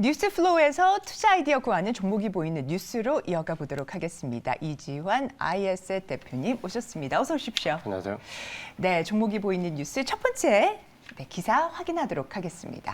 뉴스 플로우에서 투자 아이디어 구하는 종목이 보이는 뉴스로 이어가 보도록 하겠습니다. 이지환 IS의 대표님 오셨습니다. 어서 오십시오. 안녕하세요. 네, 종목이 보이는 뉴스 첫 번째 기사 확인하도록 하겠습니다.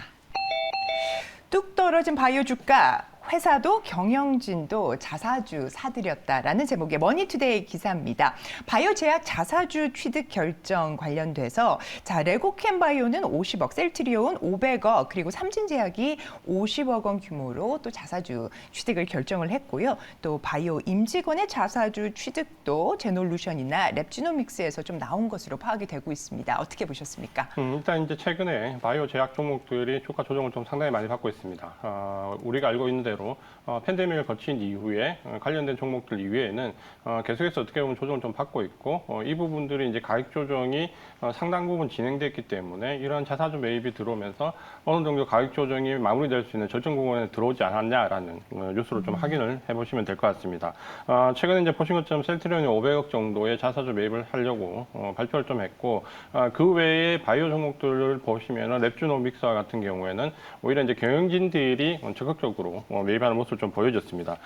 뚝 떨어진 바이오 주가, 회사도 경영진도 자사주 사들였다라는 제목의 머니투데이 기사입니다. 바이오 제약 자사주 취득 결정 관련돼서 레고캠 바이오는 50억, 셀트리온 500억, 그리고 삼진제약이 50억 원 규모로 또 자사주 취득을 결정을 했고요. 또 바이오 임직원의 자사주 취득도 제놀루션이나 랩지노믹스에서 좀 나온 것으로 파악이 되고 있습니다. 어떻게 보셨습니까? 일단 이제 최근에 바이오 제약 종목들이 주가 조정을 좀 상당히 많이 받고 있습니다. 우리가 알고 있는 대로 팬데믹을 거친 이후에 관련된 종목들 이외에는 계속해서 어떻게 보면 조정을 좀 받고 있고 이 부분들이 이제 가격 조정이 상당 부분 진행됐기 때문에 이런 자사주 매입이 들어오면서 어느 정도 가격 조정이 마무리될 수 있는 절정 구간에 들어오지 않았냐라는 뉴스를 좀 확인을 해보시면 될 것 같습니다. 최근에 이제 보신 것처럼 셀트리온이 500억 정도의 자사주 매입을 하려고 발표를 좀 했고 그 외에 바이오 종목들을 보시면은 랩주노믹스와 같은 경우에는 오히려 이제 경영진들이 적극적으로 매입하는 모습을 좀 보여줬습니다.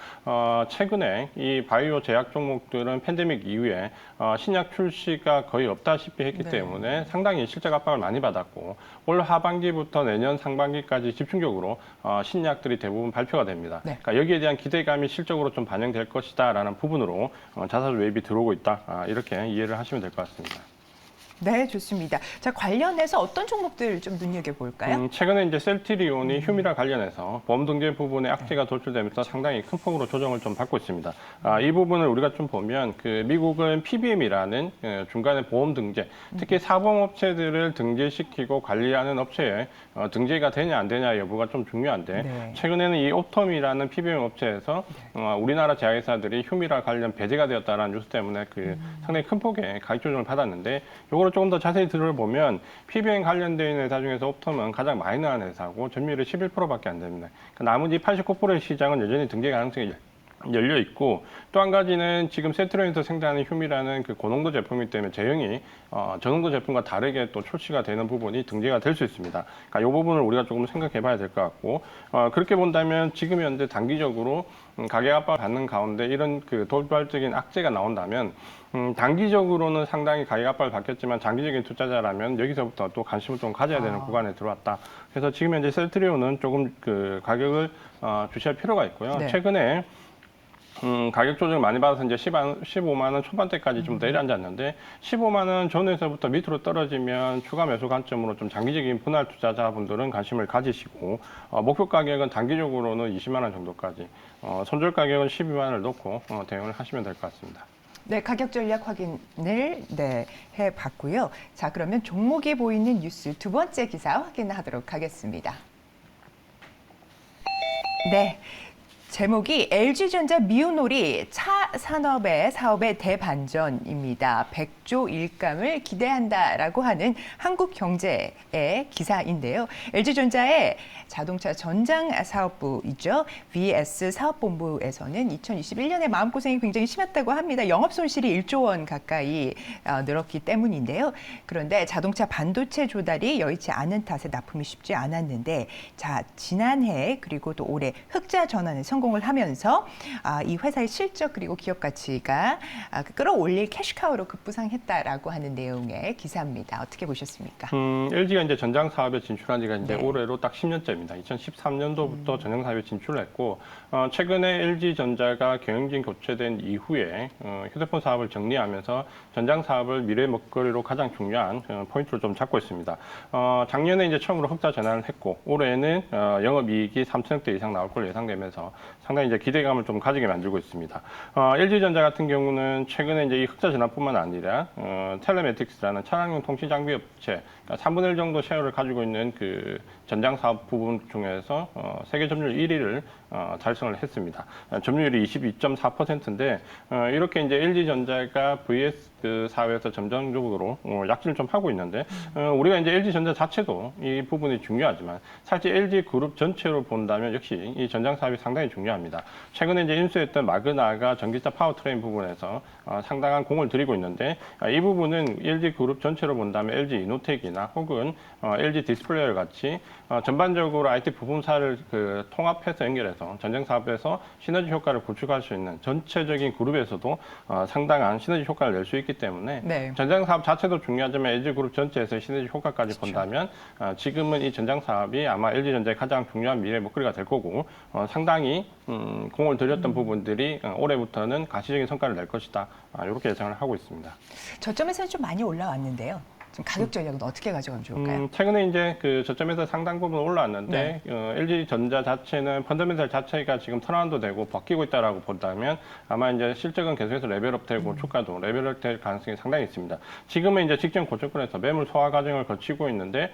최근에 이 바이오 제약 종목들은 팬데믹 이후에 신약 출시가 거의 없다시피 했기 때문에 상당히 실적 압박을 많이 받았고 올 하반기부터 내년 상반기까지 집중적으로 신약들이 대부분 발표가 됩니다. 그러니까 여기에 대한 기대감이 실적으로 좀 반영될 것이다라는 부분으로 자사주 매입이 들어오고 있다. 이렇게 이해를 하시면 될 것 같습니다. 네, 좋습니다. 자, 관련해서 어떤 종목들 좀 눈여겨볼까요? 최근에 이제 셀트리온이 휴미라 관련해서 보험 등재 부분에 악재가 도출되면서 상당히 큰 폭으로 조정을 좀 받고 있습니다. 이 부분을 우리가 좀 보면 그 미국은 PBM이라는 중간에 보험 등재, 특히 사보험업체들을 등재시키고 관리하는 업체에 등재가 되냐 안 되냐 여부가 좀 중요한데 최근에는 이 옵텀이라는 PBM 업체에서 우리나라 제약회사들이 휴미라 관련 배제가 되었다는 뉴스 때문에 그 상당히 큰 폭의 가격 조정을 받았는데 요거를 조금 더 자세히 들어보면 PBM 관련된 회사 중에서 옵텀은 가장 마이너한 회사고 점유율이 11%밖에 안 됩니다. 그러니까 나머지 89%의 시장은 여전히 등재 가능성이 열려 있고 또 한 가지는 지금 셀트리온에서 생산하는 휴미라는 그 고농도 제품이기 때문에 제형이 저농도 제품과 다르게 또 출시가 되는 부분이 등재가 될 수 있습니다. 그러니까 이 부분을 우리가 조금 생각해 봐야 될 것 같고 그렇게 본다면 지금 현재 단기적으로 가격 압박을 받는 가운데 이런 그 돌발적인 악재가 나온다면 단기적으로는 상당히 가격 압박을 받겠지만 장기적인 투자자라면 여기서부터 또 관심을 좀 가져야 되는 구간에 들어왔다. 그래서 지금 현재 셀트리온은 조금 그 가격을 주시할 필요가 있고요. 최근에 가격 조정을 많이 받아서 이제 15만 원 초반대까지 좀 내려앉았는데 15만 원 전에서부터 밑으로 떨어지면 추가 매수 관점으로 좀 장기적인 분할 투자자분들은 관심을 가지시고 목표 가격은 단기적으로는 20만 원 정도까지 손절 가격은 12만 원을 놓고 대응을 하시면 될 것 같습니다. 네, 가격 전략 확인을 해봤고요. 자, 그러면 종목이 보이는 뉴스 두 번째 기사 확인하도록 하겠습니다. 네. 제목이 LG전자 미우놀이 차 산업의 사업의 대반전입니다. 100조 일감을 기대한다라고 하는 한국경제의 기사인데요. LG전자의 자동차 전장 사업부 있죠. VS 사업본부에서는 2021년에 마음고생이 굉장히 심했다고 합니다. 영업 손실이 1조 원 가까이 늘었기 때문인데요. 그런데 자동차 반도체 조달이 여의치 않은 탓에 납품이 쉽지 않았는데 자, 지난해 그리고 또 올해 흑자 전환에 성공을 하면서 이 회사의 실적 그리고 기업 가치가 끌어올릴 캐시카우로 급부상했다라고 하는 내용의 기사입니다. 어떻게 보셨습니까? LG가 이제 전장 사업에 진출한 지가 이제 올해로 딱 10년째입니다. 2013년도부터 전장 사업에 진출을 했고 최근에 LG전자가 경영진 교체된 이후에 휴대폰 사업을 정리하면서 전장 사업을 미래 먹거리로 가장 중요한 포인트를 좀 잡고 있습니다. 작년에 이제 처음으로 흑자 전환을 했고 올해는 영업이익이 3천억 대 이상 나올 걸로 예상되면서 상당히 이제 기대감을 좀 가지게 만들고 있습니다. LG전자 같은 경우는 최근에 이제 이 흑자 전환뿐만 아니라 텔레매틱스라는 차량용 통신 장비 업체, 그러니까 3분의 1 정도 셰어를 가지고 있는 그 전장 사업 부분 중에서 세계 점유율 1위를 달성을 했습니다. 점유율이 22.4%인데 이렇게 이제 LG전자가 VS 그 사회에서 점정적으로 약진을 좀 하고 있는데 우리가 이제 LG전자 자체도 이 부분이 중요하지만 사실 LG 그룹 전체로 본다면 역시 이 전장 사업이 상당히 중요합니다. 최근에 이제 인수했던 마그나가 전기차 파워트레인 부분에서 상당한 공을 들이고 있는데 이 부분은 LG 그룹 전체로 본다면 LG 이노텍이나 삼성전자나 혹은 LG 디스플레이와 같이 전반적으로 IT 부품사를 통합해서 연결해서 전쟁 사업에서 시너지 효과를 구축할 수 있는 전체적인 그룹에서도 상당한 시너지 효과를 낼 수 있기 때문에 네. 전장 사업 자체도 중요하지만 LG 그룹 전체에서 시너지 효과까지 그렇죠. 본다면 지금은 이 전장 사업이 아마 LG전자의 가장 중요한 미래 목소리가 될 거고 상당히 공을 들였던 부분들이 올해부터는 가시적인 성과를 낼 것이다. 이렇게 예상을 하고 있습니다. 저점에서는 좀 많이 올라왔는데요. 지금 가격 전략은 어떻게 가져가면 좋을까요? 최근에 이제 그 저점에서 상당 부분 올라왔는데 LG전자 자체는 펀더멘털 자체가 지금 턴아웃도 되고 바뀌고 있다라고 본다면 아마 이제 실적은 계속해서 레벨업되고 주가도 레벨업될 가능성이 상당히 있습니다. 지금은 이제 직전 고점권에서 매물 소화 과정을 거치고 있는데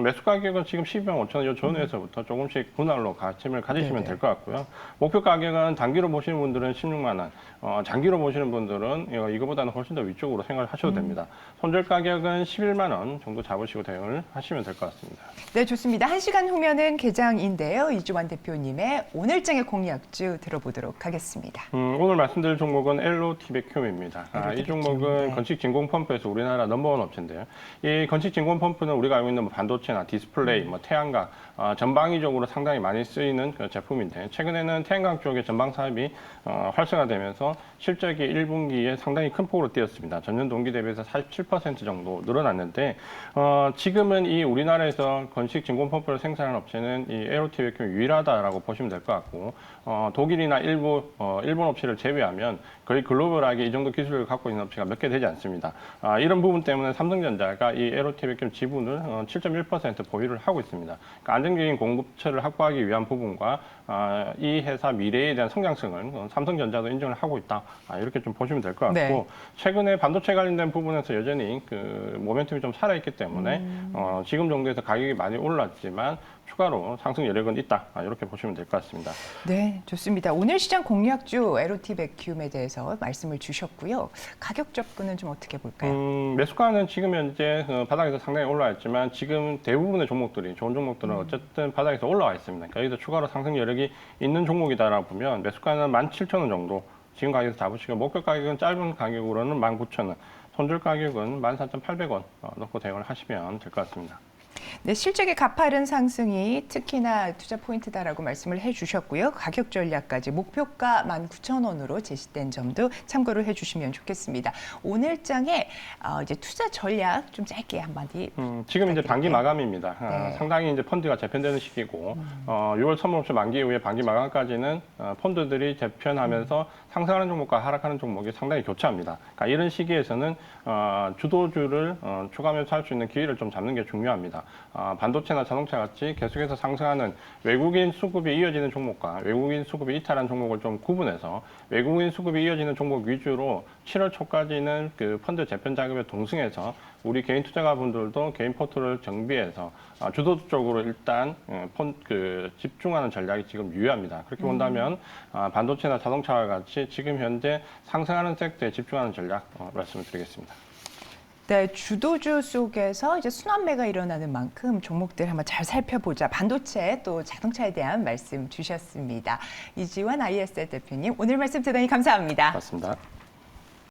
매수 가격은 지금 12만 5천 원 이 존에서부터 조금씩 분할로 관심을 가지시면 될 것 같고요. 목표 가격은 단기로 보시는 분들은 16만 원, 장기로 보시는 분들은 이거보다는 훨씬 더 위쪽으로 생각을 하셔도 됩니다. 손절 가격은 11만 원 정도 잡으시고 대응을 하시면 될 것 같습니다. 네, 좋습니다. 1시간 후면은 개장인데요. 이주환 대표님의 오늘장의 공략주 들어보도록 하겠습니다. 오늘 말씀드릴 종목은 엘로티베큐입니다. 이 종목은 네. 건식진공펌프에서 우리나라 넘버원 업체인데요. 이 건식진공펌프는 우리가 알고 있는 뭐 반도체나 디스플레이, 뭐 태양광, 전방위적으로 상당히 많이 쓰이는 그 제품인데 최근에는 태양광 쪽의 전방 사업이 활성화되면서 실적이 1분기에 상당히 큰 폭으로 뛰었습니다. 전년 동기 대비해서 47% 정도 늘어났는데 지금은 이 우리나라에서 건식 진공펌프를 생산하는 업체는 이 에로티베큐 유일하다라고 보시면 될 것 같고 독일이나 일본 업체를 제외하면 거의 글로벌하게 이 정도 기술을 갖고 있는 업체가 몇 개 되지 않습니다. 이런 부분 때문에 삼성전자가 이 에로티베큐 지분을 7.1% 보유를 하고 있습니다. 그러니까 안정적인 공급처를 확보하기 위한 부분과 이 회사 미래에 대한 성장성을 삼성전자도 인정을 하고 있다. 이렇게 좀 보시면 될 것 같고 네. 최근에 반도체 관련된 부분에서 여전히 그 모멘텀이 좀 살아있기 때문에 지금 정도에서 가격이 많이 올랐지만 추가로 상승 여력은 있다. 이렇게 보시면 될 것 같습니다. 네, 좋습니다. 오늘 시장 공략주 에로티베큐에 대해서 말씀을 주셨고요. 가격 접근은 좀 어떻게 볼까요? 매수가는 지금 현재 바닥에서 상당히 올라와 있지만 지금 대부분의 종목들이 좋은 종목들은 어쨌든 바닥에서 올라와 있습니다. 그러니까 여기서 추가로 상승 여력이 있는 종목이다라고 보면 매수가는 17,000원 정도 지금 가격에서 잡으시고 목표 가격은 짧은 가격으로는 19,000원, 손절 가격은 14,800원 넣고 대응을 하시면 될 것 같습니다. 네, 실적의 가파른 상승이 특히나 투자 포인트다라고 말씀을 해주셨고요. 가격 전략까지 목표가 19,000원으로 제시된 점도 참고를 해주시면 좋겠습니다. 오늘장에 이제 투자 전략 좀 짧게 한마디. 지금 이제 반기 마감입니다. 네. 상당히 이제 펀드가 재편되는 시기고 6월 선물옵션 만기 이후에 반기 마감까지는 펀드들이 재편하면서 상승하는 종목과 하락하는 종목이 상당히 교차합니다. 그러니까 이런 시기에서는 주도주를 추가하면서 할 수 있는 기회를 좀 잡는 게 중요합니다. 반도체나 자동차 같이 계속해서 상승하는 외국인 수급이 이어지는 종목과 외국인 수급이 이탈한 종목을 좀 구분해서 외국인 수급이 이어지는 종목 위주로 7월 초까지는 그 펀드 재편 자금에 동승해서 우리 개인 투자가분들도 개인 포트를 정비해서 주도주 쪽으로 일단 집중하는 전략이 지금 유효합니다. 그렇게 본다면 반도체나 자동차와 같이 지금 현재 상승하는 섹터에 집중하는 전략 말씀을 드리겠습니다. 네, 주도주 속에서 이제 순환매가 일어나는 만큼 종목들 한번 잘 살펴보자. 반도체 또 자동차에 대한 말씀 주셨습니다. 이지환 ISL 대표님, 오늘 말씀 대단히 감사합니다. 맞습니다.